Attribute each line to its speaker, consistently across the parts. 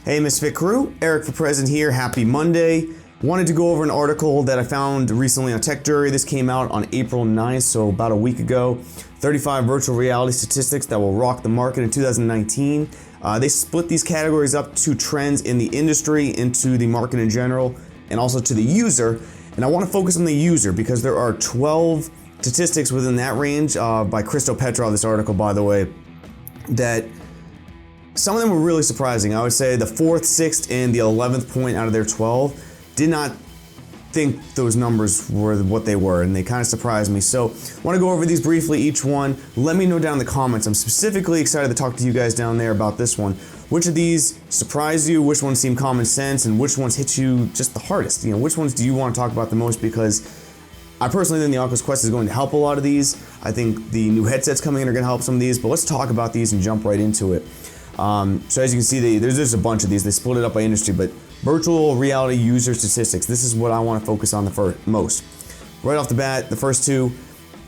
Speaker 1: Hey Misfit Crew, Eric for President here, happy Monday. Wanted to go over an article that I found recently on Tech Jury. This came out on April 9th, so about a week ago. 35 virtual reality statistics that will rock the market in 2019. They split these categories up to trends in the industry, into the market in general, and also to the user. And I want to focus on the user because there are 12 statistics within that range by Christo Petrov, this article, by the way, that some of them were really surprising. I would say the 4th, 6th, and the 11th point out of their 12 did not think those numbers were what they were, and they kind of surprised me. So I want to go over these briefly, each one. Let me know down in the comments. I'm specifically excited to talk to you guys down there about this one. Which of these surprised you? Which ones seem common sense? And which ones hit you just the hardest? You know, which ones do you want to talk about the most? Because I personally think the Oculus Quest is going to help a lot of these. I think the new headsets coming in are going to help some of these, but let's talk about these and jump right into it. So as you can see, there's just a bunch of these. They split it up by industry, but virtual reality user statistics. This is what I want to focus on the most. Right off the bat, the first two,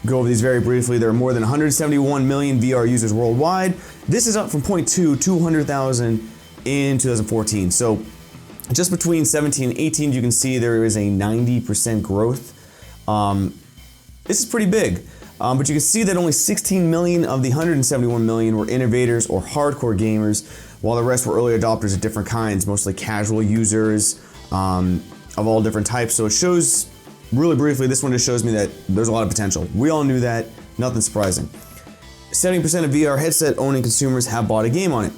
Speaker 1: go over these very briefly. There are more than 171 million VR users worldwide. This is up from 200,000 in 2014. So just between 17 and 18, you can see there is a 90% growth. This is pretty big. But you can see that only 16 million of the 171 million were innovators or hardcore gamers, while the rest were early adopters of different kinds, mostly casual users of all different types. So it shows, really briefly, this one just shows me that there's a lot of potential. We all knew that, nothing surprising. 70% of VR headset owning consumers have bought a game on it.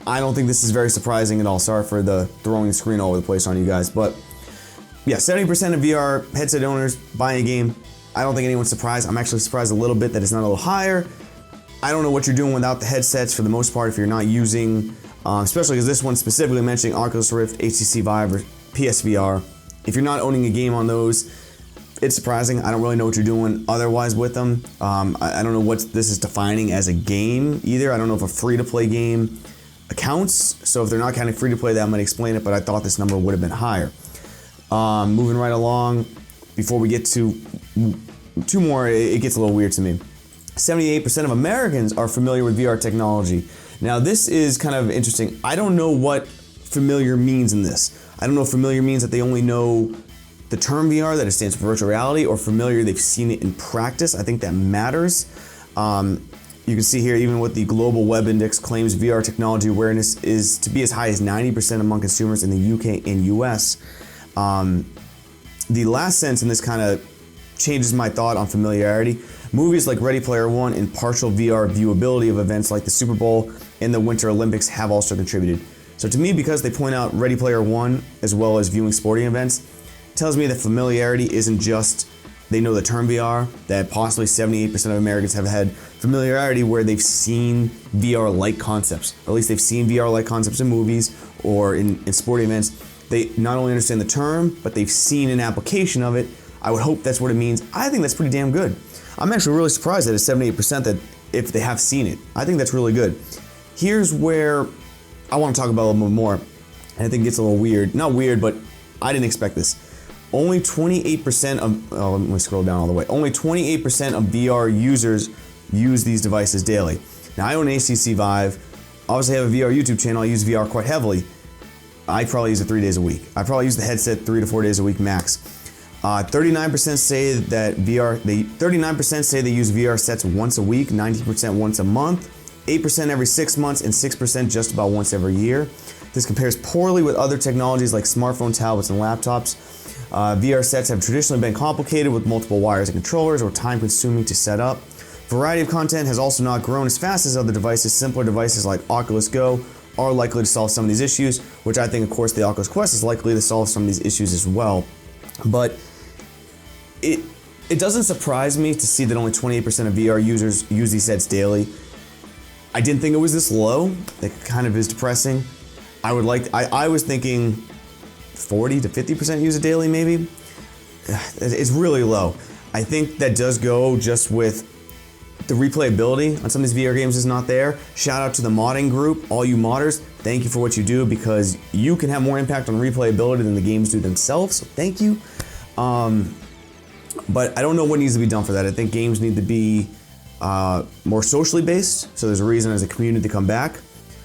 Speaker 1: I don't think this is very surprising at all. Sorry for the throwing the screen all over the place on you guys, but yeah, 70% of VR headset owners buying a game. I don't think anyone's surprised. I'm actually surprised a little bit that it's not a little higher. I don't know what you're doing without the headsets for the most part if you're not using, especially because this one's specifically mentioning Oculus Rift, HTC Vive, or PSVR. If you're not owning a game on those, it's surprising. I don't really know what you're doing otherwise with them. I don't know what this is defining as a game either. I don't know if a free-to-play game counts. So if they're not counting free-to-play, that might explain it, but I thought this number would have been higher. Moving right along, before we get to two more, it gets a little weird to me. 78% of Americans are familiar with VR technology. Now this is kind of interesting. I don't know what familiar means in this. I don't know if familiar means that they only know the term VR, that it stands for virtual reality, or familiar, they've seen it in practice. I think that matters. You can see here, even what the Global Web Index claims, VR technology awareness is to be as high as 90% among consumers in the UK and US. The last sentence in this kind of changes my thought on familiarity. Movies like Ready Player One and partial VR viewability of events like the Super Bowl and the Winter Olympics have also contributed. So to me, because they point out Ready Player One as well as viewing sporting events, tells me that familiarity isn't just they know the term VR, that possibly 78% of Americans have had familiarity where they've seen VR-like concepts. Or at least they've seen VR-like concepts in movies or in sporting events. They not only understand the term, but they've seen an application of it. I would hope that's what it means. I think that's pretty damn good. I'm actually really surprised that it's 78% that if they have seen it. I think that's really good. Here's where I want to talk about a little bit more. And I think it gets a little weird. Not weird, but I didn't expect this. Only 28% of, let me scroll down all the way. Only 28% of VR users use these devices daily. Now I own an HTC Vive. Obviously I have a VR YouTube channel. I use VR quite heavily. I probably use it 3 days a week. I probably use the headset 3 to 4 days a week max. 39% say that 39% say they use VR sets once a week, 19% once a month, 8% every 6 months, and 6% just about once every year. This compares poorly with other technologies like smartphone, tablets, and laptops. VR sets have traditionally been complicated with multiple wires and controllers or time-consuming to set up. Variety of content has also not grown as fast as other devices. Simpler devices like Oculus Go are likely to solve some of these issues, which I think, of course, the Oculus Quest is likely to solve some of these issues as well. But it doesn't surprise me to see that only 28% of VR users use these sets daily. I didn't think it was this low. That kind of is depressing. I was thinking 40 to 50% use it daily, maybe. It's really low. I think that does go just with the replayability on some of these VR games is not there. Shout out to the modding group, all you modders. Thank you for what you do because you can have more impact on replayability than the games do themselves, so thank you. But I don't know what needs to be done for that. I think games need to be more socially based, so there's a reason as a community to come back.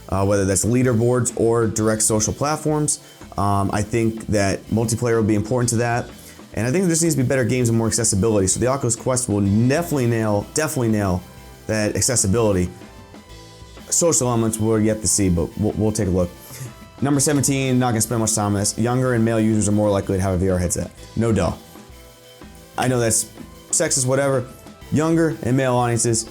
Speaker 1: whether that's leaderboards or direct social platforms. I think that multiplayer will be important to that. And I think there just needs to be better games and more accessibility. So the Oculus Quest will definitely nail that accessibility. Social elements we're yet to see, but we'll take a look. Number 17, not gonna spend much time on this. Younger and male users are more likely to have a VR headset. No duh. I know that's sexist, whatever. Younger and male audiences,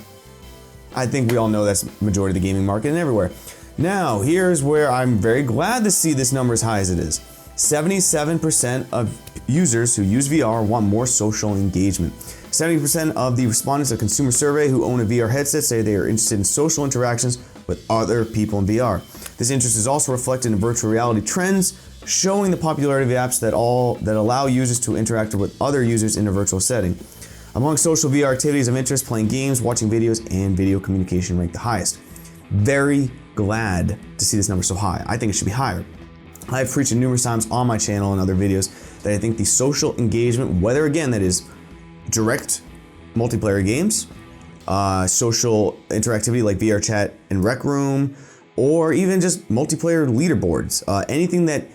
Speaker 1: I think we all know that's the majority of the gaming market and everywhere. Now, here's where I'm very glad to see this number as high as it is. 77% of users who use VR want more social engagement. 70% of the respondents of a consumer survey who own a VR headset say they are interested in social interactions with other people in VR. This interest is also reflected in virtual reality trends, showing the popularity of apps that allow users to interact with other users in a virtual setting. Among social VR activities of interest, playing games, watching videos, and video communication rank the highest. Very glad to see this number so high. I think it should be higher. I've preached numerous times on my channel and other videos that I think the social engagement, whether again that is direct multiplayer games, social interactivity like VR chat and Rec Room, or even just multiplayer leaderboards, anything that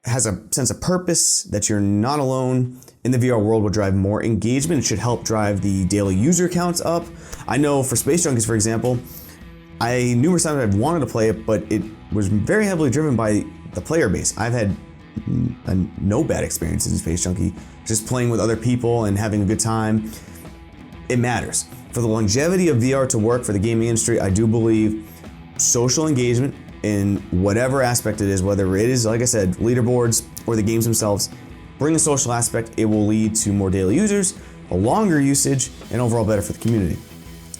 Speaker 1: has a sense of purpose, that you're not alone in the VR world, will drive more engagement. It should help drive the daily user counts up. I know for Space Junkies, for example, numerous times I've wanted to play it, but it was very heavily driven by the player base. I've had no bad experiences in Space Junkie, just playing with other people and having a good time. It matters. For the longevity of VR to work for the gaming industry, I do believe social engagement in whatever aspect it is, whether it is, like I said, leaderboards or the games themselves, bring a social aspect, it will lead to more daily users, a longer usage, and overall better for the community.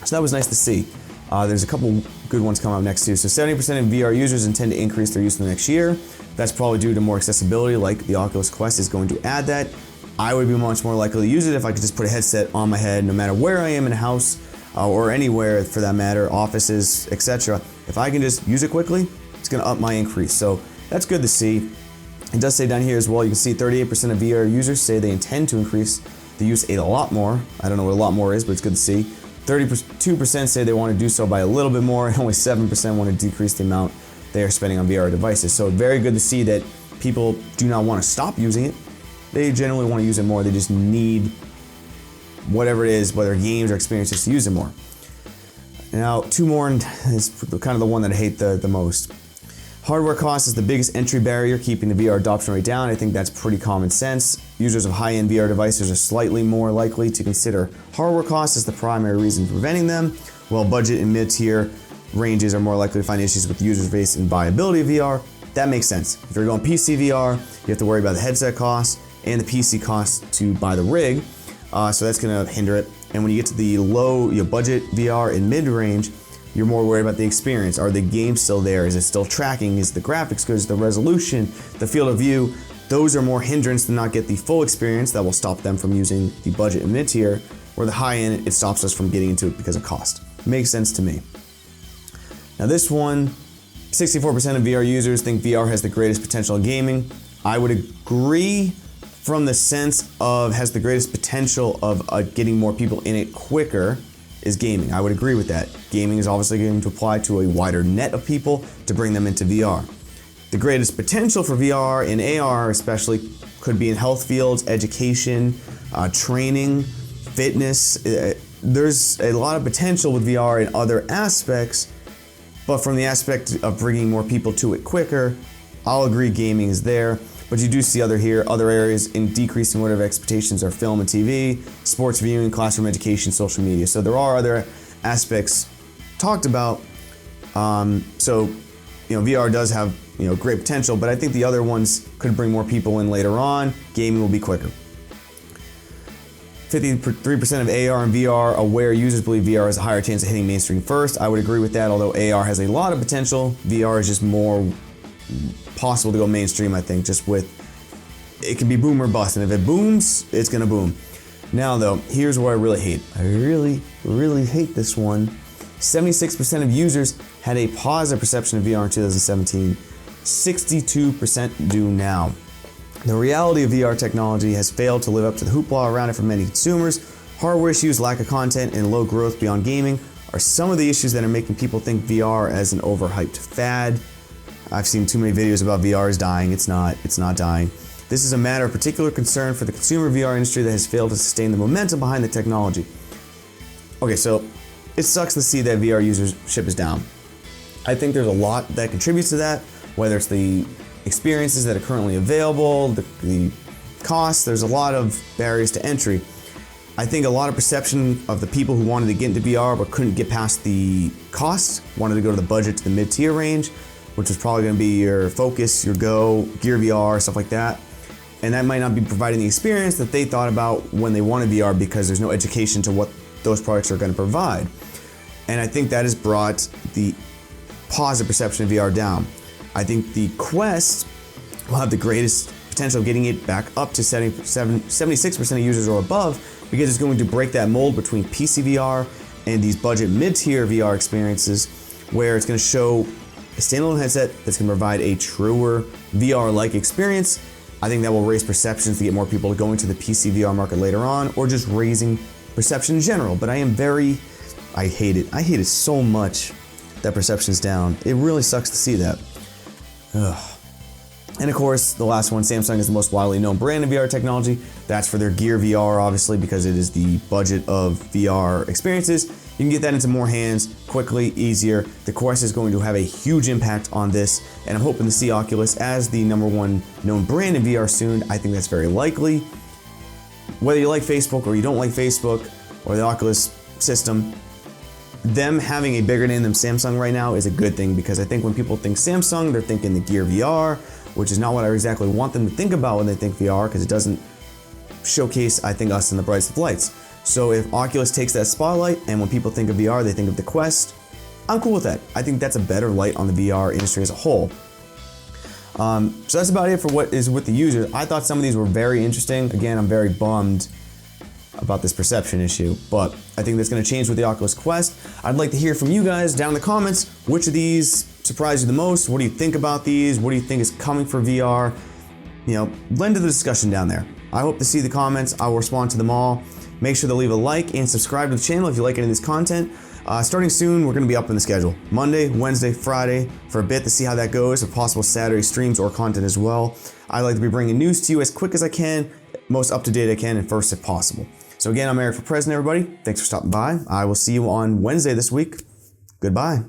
Speaker 1: So that was nice to see. There's a couple good ones coming up next too. So 70% of VR users intend to increase their use in the next year. That's probably due to more accessibility, like the Oculus Quest is going to add that. I would be much more likely to use it if I could just put a headset on my head, no matter where I am in a house or anywhere for that matter, offices, etc. If I can just use it quickly, it's going to up my increase. So that's good to see. It does say down here as well, you can see 38% of VR users say they intend to increase the use a lot more. I don't know what a lot more is, but it's good to see. 32% say they want to do so by a little bit more, and only 7% want to decrease the amount they are spending on VR devices. So very good to see that people do not want to stop using it. They generally want to use it more. They just need whatever it is, whether games or experiences, to use it more. Now, two more, and it's kind of the one that I hate the most. Hardware cost is the biggest entry barrier keeping the VR adoption rate down. I think that's pretty common sense. Users of high-end VR devices are slightly more likely to consider hardware costs as the primary reason preventing them, while budget and mid-tier ranges are more likely to find issues with user base and viability of VR. That makes sense. If you're going PC VR, you have to worry about the headset costs and the PC costs to buy the rig, so that's going to hinder it. And when you get to the low budget VR and mid-range, you're more worried about the experience. Are the games still there? Is it still tracking? Is the graphics good? Is the resolution? The field of view? Those are more hindrance to not get the full experience that will stop them from using the budget and mid-tier, or the high-end, it stops us from getting into it because of cost. Makes sense to me. Now this one, 64% of VR users think VR has the greatest potential in gaming. I would agree from the sense of has the greatest potential of getting more people in it quicker is gaming. I would agree with that. Gaming is obviously going to apply to a wider net of people to bring them into VR. The greatest potential for VR and AR especially could be in health fields, education, training, fitness. There's a lot of potential with VR in other aspects, but from the aspect of bringing more people to it quicker, I'll agree gaming is there. But you do see other areas in decreasing whatever expectations are film and TV, sports viewing, classroom education, social media. So there are other aspects talked about. So VR does have great potential, but I think the other ones could bring more people in later on. Gaming will be quicker. 53% of AR and VR aware users believe VR has a higher chance of hitting mainstream first. I would agree with that, although AR has a lot of potential. VR is just more possible to go mainstream, I think, just with, it can be boom or bust, and if it booms, it's gonna boom. Now though, here's what I really hate. I really hate this one. 76% of users had a positive perception of VR in 2017. 62% do now. The reality of VR technology has failed to live up to the hoopla around it for many consumers. Hardware issues, lack of content, and low growth beyond gaming are some of the issues that are making people think VR as an overhyped fad. I've seen too many videos about VR is dying. It's not dying. This is a matter of particular concern for the consumer VR industry that has failed to sustain the momentum behind the technology. Okay, so it sucks to see that VR usership is down. I think there's a lot that contributes to that, whether it's the experiences that are currently available, the costs. There's a lot of barriers to entry. I think a lot of perception of the people who wanted to get into VR but couldn't get past the cost, wanted to go to the budget to the mid-tier range, which was probably going to be your Focus, your Go, Gear VR, stuff like that. And that might not be providing the experience that they thought about when they wanted VR because there's no education to what those products are going to provide. And I think that has brought the positive perception of VR down. I think the Quest will have the greatest potential of getting it back up to 76% of users or above, because it's going to break that mold between PC VR and these budget mid-tier VR experiences, where it's going to show a standalone headset that's going to provide a truer VR-like experience. I think that will raise perceptions to get more people to go into the PC VR market later on, or just raising perception in general. But I hate it. I hate it so much that perception's down. It really sucks to see that. Ugh. And of course, the last one, Samsung is the most widely known brand in VR technology. That's for their Gear VR, obviously, because it is the budget of VR experiences. You can get that into more hands quickly, easier. The Quest is going to have a huge impact on this, and I'm hoping to see Oculus as the #1 known brand in VR soon. I think that's very likely. Whether you like Facebook or you don't like Facebook or the Oculus system, them having a bigger name than Samsung right now is a good thing, because I think when people think Samsung, they're thinking the Gear VR, which is not what I exactly want them to think about when they think VR, because it doesn't showcase, I think, us in the brightest of lights. So if Oculus takes that spotlight and when people think of VR, they think of the Quest, I'm cool with that. I think that's a better light on the VR industry as a whole. So that's about it for what is with the users. I thought some of these were very interesting. Again, I'm very bummed about this perception issue, but I think that's going to change with the Oculus Quest. I'd like to hear from you guys down in the comments. Which of these surprised you the most? What do you think about these? What do you think is coming for VR? You know, lend to the discussion down there. I hope to see the comments. I will respond to them all. Make sure to leave a like and subscribe to the channel if you like any of this content. Starting soon, we're going to be up in the schedule. Monday, Wednesday, Friday for a bit to see how that goes, if possible Saturday streams or content as well. I like to be bringing news to you as quick as I can, most up-to-date I can, and first if possible. So again, I'm Eric for President, everybody. Thanks for stopping by. I will see you on Wednesday this week. Goodbye.